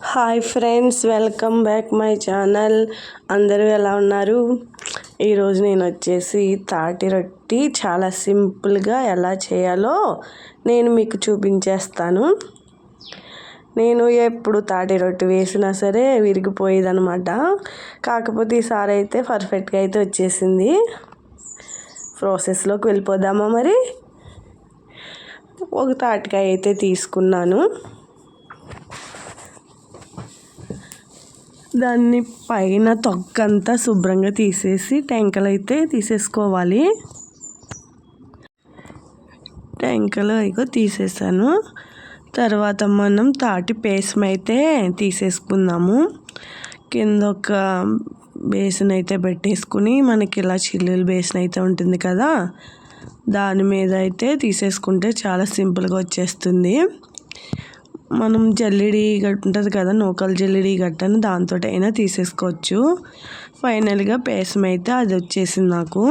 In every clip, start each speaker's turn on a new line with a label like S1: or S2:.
S1: Hi friends, welcome back my channel. అందరూ ఎలా ఉన్నారు? ఈరోజు నేను వచ్చేసి తాటి రొట్టి చాలా సింపుల్గా ఎలా చేయాలో నేను మీకు చూపించేస్తాను. నేను ఎప్పుడు తాటి రొట్టి వేసినా సరే విరిగిపోయేదనమాట. కాకపోతే ఈసారి అయితే పర్ఫెక్ట్గా అయితే వచ్చేసింది. ప్రాసెస్లోకి వెళ్ళిపోదామా? మరి ఒక తాటికాయ అయితే తీసుకున్నాను. దాన్ని పైన తొక్కంతా శుభ్రంగా తీసేసి టెంకలు అయితే తీసేసుకోవాలి. టెంకలు ఇగో తీసేసాను. తర్వాత మనం తాటి పేసం అయితే తీసేసుకుందాము. కింద ఒక బేసన్ అయితే పెట్టేసుకుని మనకి ఇలా చిల్లులు బేసన్ అయితే ఉంటుంది కదా, దాని మీద అయితే తీసేసుకుంటే చాలా సింపుల్గా వచ్చేస్తుంది. మనం జల్లెడి గట్టు ఉంటుంది కదా, నూకలు జల్లెడి గట్టను దాంతో అయినా తీసేసుకోవచ్చు. ఫైనల్గా పేసం అయితే అది వచ్చేసింది నాకు.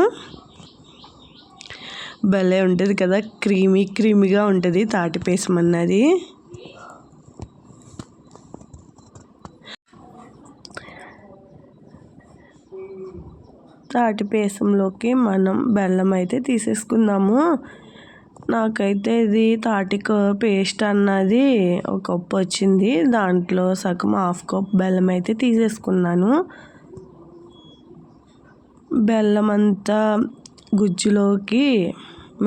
S1: భలే ఉంటుంది కదా, క్రీమీగా ఉంటుంది తాటి పేసం అన్నది. తాటి పేసంలోకి మనం బెల్లం అయితే తీసేసుకుందాము. నాకైతే ఇది తాటిక పేస్ట్ అన్నది ఒక కప్పు వచ్చింది. దాంట్లో సగం హాఫ్ కప్ బెల్లం అయితే తీసేసుకున్నాను. బెల్లం అంతా గుజ్జులోకి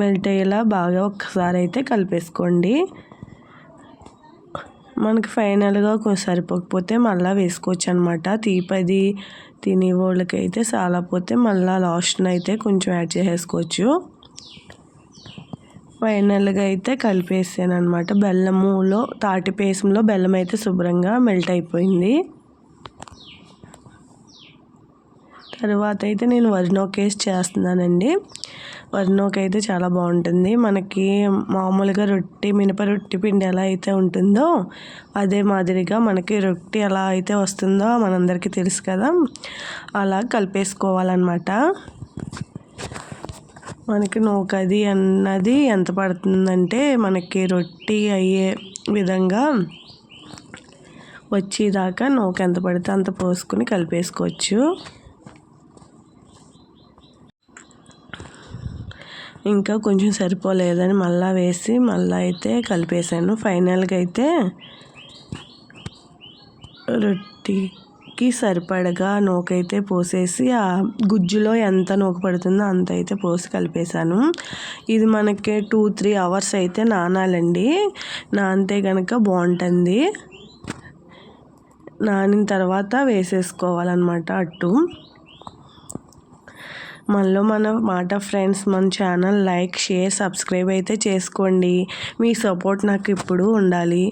S1: మెల్ట్ అయ్యేలా బాగా ఒక్కసారి అయితే కలిపేసుకోండి. మనకి ఫైనల్గా సరిపోకపోతే మళ్ళీ వేసుకోవచ్చు అనమాట. తీపది తినే వాళ్ళకైతే చాలాపోతే మళ్ళీ లాస్ట్న అయితే కొంచెం యాడ్ చేసేసుకోవచ్చు. ఫైనల్గా అయితే కలిపేసాను అనమాట. బెల్లములో తాటి పేసంలో బెల్లం అయితే శుభ్రంగా మెల్ట్ అయిపోయింది. తర్వాత అయితే నేను వరినోకేసి చేస్తున్నానండి. వరినోక అయితే చాలా బాగుంటుంది. మనకి మామూలుగా రొట్టి మినప రొట్టి పిండి ఎలా అయితే ఉంటుందో అదే మాదిరిగా మనకి రొట్టి ఎలా అయితే వస్తుందో మనందరికీ తెలుసు కదా, అలా కలిపేసుకోవాలన్నమాట. మనకి నూకది అన్నది ఎంత పడుతుందంటే మనకి రొట్టి అయ్యే విధంగా వచ్చేదాకా నూక ఎంత పడితే అంత పోసుకుని కలిపేసుకోవచ్చు. ఇంకా కొంచెం సరిపోలేదని మళ్ళీ వేసి మళ్ళీ అయితే కలిపేసాను. ఫైనల్గా అయితే రొట్టికి సరిపడగా నూకైతే పోసేసి ఆ గుజ్జులో ఎంత నూక పడుతుందో అంత అయితే పోసి కలిపేసాను. ఇది మనకి 2-3 అవర్స్ అయితే నానాలండి. నానితే కనుక బాగుంటుంది. నానిన తర్వాత వేసేసుకోవాలన్నమాట అట్టు. మనలో మన మాట ఫ్రెండ్స్, మన ఛానల్ లైక్, షేర్, సబ్స్క్రైబ్ అయితే చేసుకోండి. మీ సపోర్ట్ నాకు ఇప్పుడు ఉండాలి.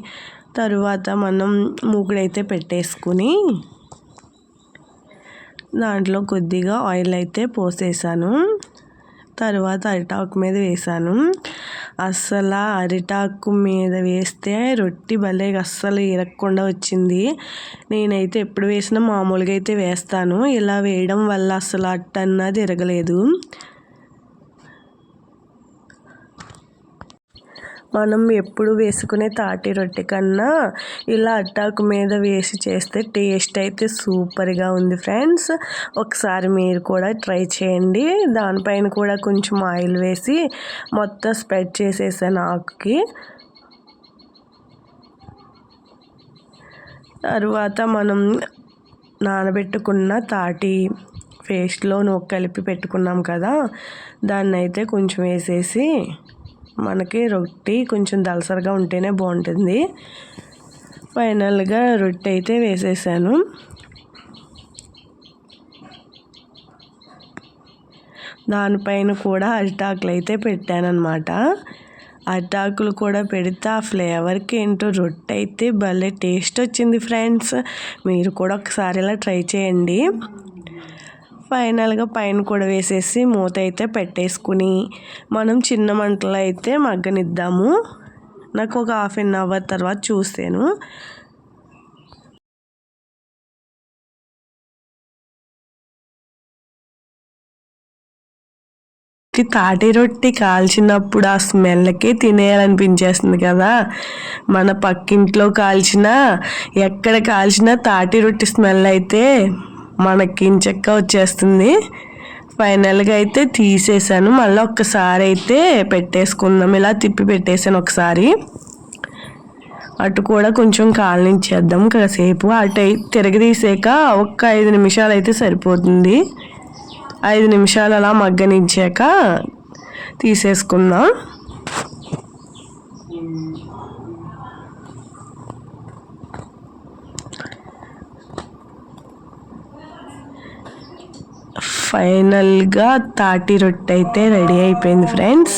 S1: తరువాత మనం మూకుడైతే పెట్టేసుకుని దాంట్లో కొద్దిగా ఆయిల్ అయితే పోసేసాను. తర్వాత అరిటాకు మీద వేసాను. అస్సలు అరిటాకు మీద వేస్తే రొట్టి భలే అస్సలు ఇరగకుండా వచ్చింది. నేనైతే ఎప్పుడు వేసినా మామూలుగా అయితే వేస్తాను. ఇలా వేయడం వల్ల అస్సలు అట్ట అన్నది ఇరగలేదు. మనం ఎప్పుడు వేసుకునే తాటి రొట్టె కన్నా ఇలా అట్టాకు మీద వేసి చేస్తే టేస్ట్ అయితే సూపర్గా ఉంది ఫ్రెండ్స్. ఒకసారి మీరు కూడా ట్రై చేయండి. దానిపైన కూడా కొంచెం ఆయిల్ వేసి మొత్తం స్ప్రెడ్ చేసేసాను ఆకుకి. తరువాత మనం నానబెట్టుకున్న తాటి పేస్ట్లో నూక కలిపి పెట్టుకున్నాం కదా, దాన్ని అయితే కొంచెం వేసేసి మనకి రొట్టి కొంచెం దలసరిగా ఉంటేనే బాగుంటుంది. ఫైనల్గా రొట్టి అయితే వేసేసాను. దానిపైన కూడా అరిటాకులు అయితే పెట్టానన్నమాట. అరిటాకులు కూడా పెడితే ఆ ఫ్లేవర్కి ఏంటో రొట్టె అయితే భలే టేస్ట్ వచ్చింది ఫ్రెండ్స్. మీరు కూడా ఒకసారి ఇలా ట్రై చేయండి. ఫైనల్గా పైన కూడా వేసేసి మూత అయితే పెట్టేసుకుని మనం చిన్న మంటలో అయితే మగ్గనిద్దాము. నాకు ఒక 1/2 అవర్ తర్వాత చూసాను. తాటి రొట్టి కాల్చినప్పుడు ఆ స్మెల్కే తినేయాలనిపించేస్తుంది కదా. మన పక్కింట్లో కాల్చినా ఎక్కడ కాల్చినా తాటి రొట్టి స్మెల్ అయితే మనకి ఇంచక్క వచ్చేస్తుంది. ఫైనల్గా అయితే తీసేసాను. మళ్ళీ ఒక్కసారి అయితే పెట్టేసుకుందాం. ఇలా తిప్పి పెట్టేసాను ఒకసారి. అటు కూడా కొంచెం కాలనిచ్చేద్దాం కాసేపు. అటు తిరగదీసాక ఒక్క 5 నిమిషాలు అయితే సరిపోతుంది. 5 నిమిషాలు అలా మగ్గనిచ్చాక తీసేసుకుందాం. ఫైనల్గా తాటి రొట్టె అయితే రెడీ అయిపోయింది ఫ్రెండ్స్.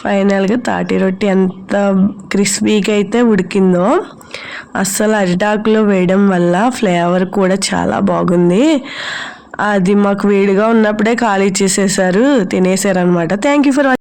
S1: ఫైనల్గా తాటి రొట్టె ఎంత క్రిస్పీగా అయితే ఉడికిందో. అస్సలు అరిటాకులో వేయడం వల్ల ఫ్లేవర్ కూడా చాలా బాగుంది. అది మాకు వేడిగా ఉన్నప్పుడే ఖాళీ చేసేసారు, తినేసారు అనమాట. Thank you for watching.